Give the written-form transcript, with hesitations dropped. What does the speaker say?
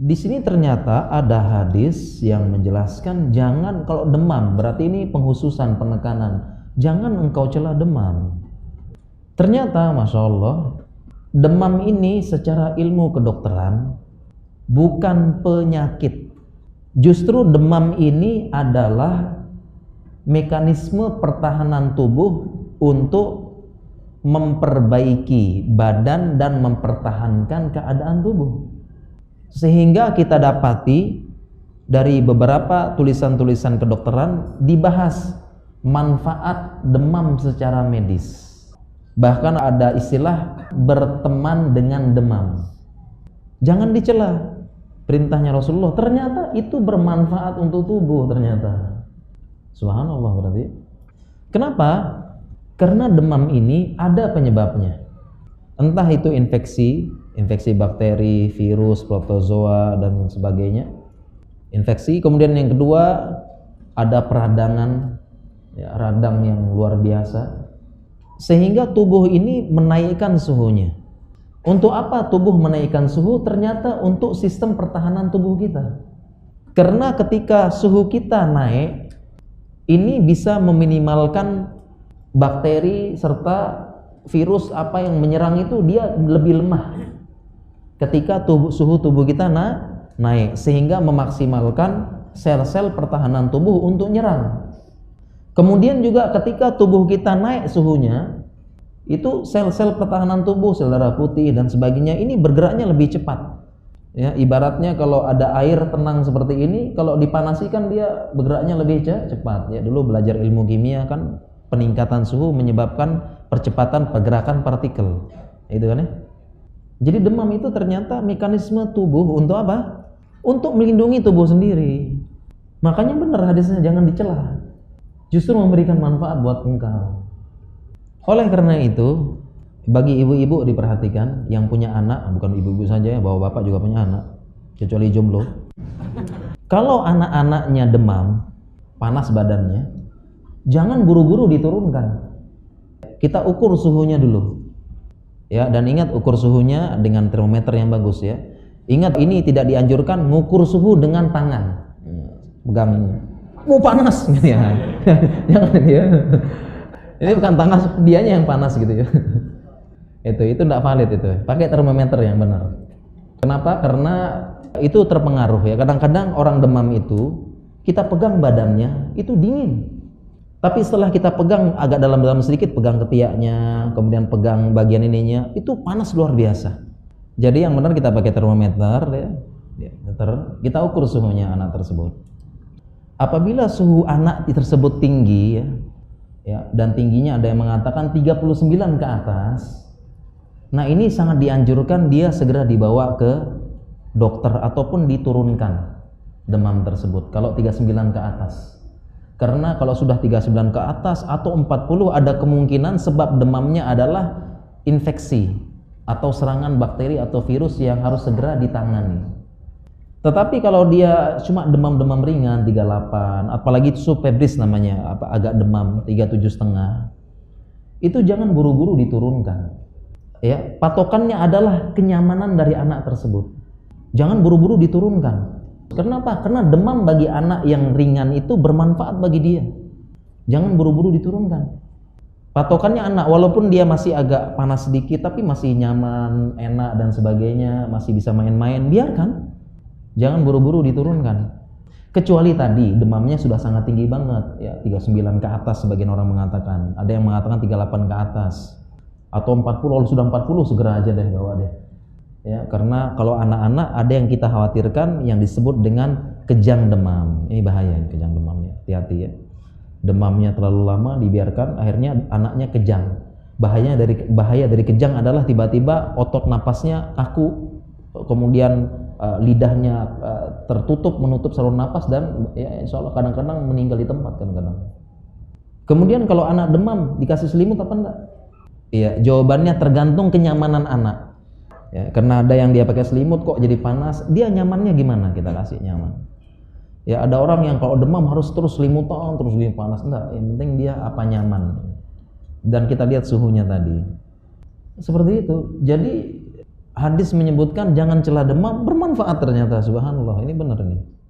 Di sini ternyata ada hadis yang menjelaskan jangan kalau demam, berarti ini penghususan, penekanan. Jangan engkau cela demam. Ternyata Masya Allah, demam ini secara ilmu kedokteran bukan penyakit. Justru demam ini adalah mekanisme pertahanan tubuh untuk memperbaiki badan dan mempertahankan keadaan tubuh. Sehingga kita dapati dari beberapa tulisan-tulisan kedokteran dibahas manfaat demam secara medis. Bahkan ada istilah berteman dengan demam. Jangan dicela. Perintahnya Rasulullah ternyata itu bermanfaat untuk tubuh ternyata. Subhanallah berarti. Kenapa? Karena demam ini ada penyebabnya. Entah itu infeksi bakteri, virus, protozoa dan sebagainya. Infeksi, kemudian yang kedua ada peradangan, ya, radang yang luar biasa. Sehingga tubuh ini menaikkan suhunya. Untuk apa tubuh menaikkan suhu? Ternyata untuk sistem pertahanan tubuh kita. Karena ketika suhu kita naik, ini bisa meminimalkan bakteri serta virus apa yang menyerang itu dia lebih lemah ketika suhu tubuh kita naik, sehingga memaksimalkan sel-sel pertahanan tubuh untuk nyerang. Kemudian juga ketika tubuh kita naik suhunya, itu sel-sel pertahanan tubuh, sel darah putih dan sebagainya ini bergeraknya lebih cepat. Ya, ibaratnya kalau ada air tenang seperti ini, kalau dipanasikan dia bergeraknya lebih cepat. Ya, dulu belajar ilmu kimia kan peningkatan suhu menyebabkan percepatan pergerakan partikel. Itu kan ya? Jadi demam itu ternyata mekanisme tubuh untuk apa? Untuk melindungi tubuh sendiri. Makanya benar hadisnya jangan dicela. Justru memberikan manfaat buat engkau. Oleh karena itu, bagi ibu-ibu diperhatikan yang punya anak, bukan ibu-ibu saja ya, bapak-bapak juga punya anak, kecuali jomblo. Kalau anak-anaknya demam, panas badannya, jangan buru-buru diturunkan. Kita ukur suhunya dulu. Ya, dan ingat ukur suhunya dengan termometer yang bagus ya. Ingat ini tidak dianjurkan mengukur suhu dengan tangan. Pegang, panas gitu ya. Jangan ya. Ini bukan panas, dianya yang panas gitu ya. Itu tidak valid itu. Pakai termometer yang benar. Kenapa? Karena itu terpengaruh ya. Kadang-kadang orang demam itu kita pegang badannya itu dingin. Tapi setelah kita pegang agak dalam-dalam sedikit, pegang ketiaknya, kemudian pegang bagian ininya, itu panas luar biasa. Jadi yang benar kita pakai termometer ya. Kita ukur suhunya anak tersebut. Apabila suhu anak tersebut tinggi ya, dan tingginya ada yang mengatakan 39 ke atas. Nah, ini sangat dianjurkan dia segera dibawa ke dokter ataupun diturunkan demam tersebut kalau 39 ke atas. Karena kalau sudah 39 ke atas atau 40 ada kemungkinan sebab demamnya adalah infeksi atau serangan bakteri atau virus yang harus segera ditangani. Tetapi kalau dia cuma demam-demam ringan 38, apalagi subfebris namanya, agak demam 37,5, itu jangan buru-buru diturunkan. Ya, patokannya adalah kenyamanan dari anak tersebut. Jangan buru-buru diturunkan. Kenapa? Karena demam bagi anak yang ringan itu bermanfaat bagi dia. Jangan buru-buru diturunkan. Patokannya anak, walaupun dia masih agak panas sedikit, tapi masih nyaman, enak dan sebagainya, masih bisa main-main, biarkan. Jangan buru-buru diturunkan. Kecuali tadi demamnya sudah sangat tinggi banget, ya 39 ke atas sebagian orang mengatakan. Ada yang mengatakan 38 ke atas. Atau 40, kalau sudah 40 segera aja deh bawa deh. Ya, karena kalau anak-anak ada yang kita khawatirkan yang disebut dengan kejang demam. Ini bahaya kejang demamnya. Hati-hati ya. Demamnya terlalu lama dibiarkan akhirnya anaknya kejang. Bahaya dari kejang adalah tiba-tiba otot napasnya kaku, kemudian lidahnya tertutup menutup saluran napas dan ya insya Allah kadang-kadang meninggal di tempat kadang-kadang. Kemudian kalau anak demam dikasih selimut apa enggak? Iya, jawabannya tergantung kenyamanan anak. Ya, karena ada yang dia pakai selimut kok jadi panas, dia nyamannya gimana kita kasih nyaman. Ya, ada orang yang kalau demam harus terus selimutan, terus dia panas. Enggak, yang penting dia apa nyaman. Dan kita lihat suhunya tadi. Seperti itu. Jadi hadis menyebutkan jangan celah demam, bermanfaat ternyata, subhanallah. Ini benar nih.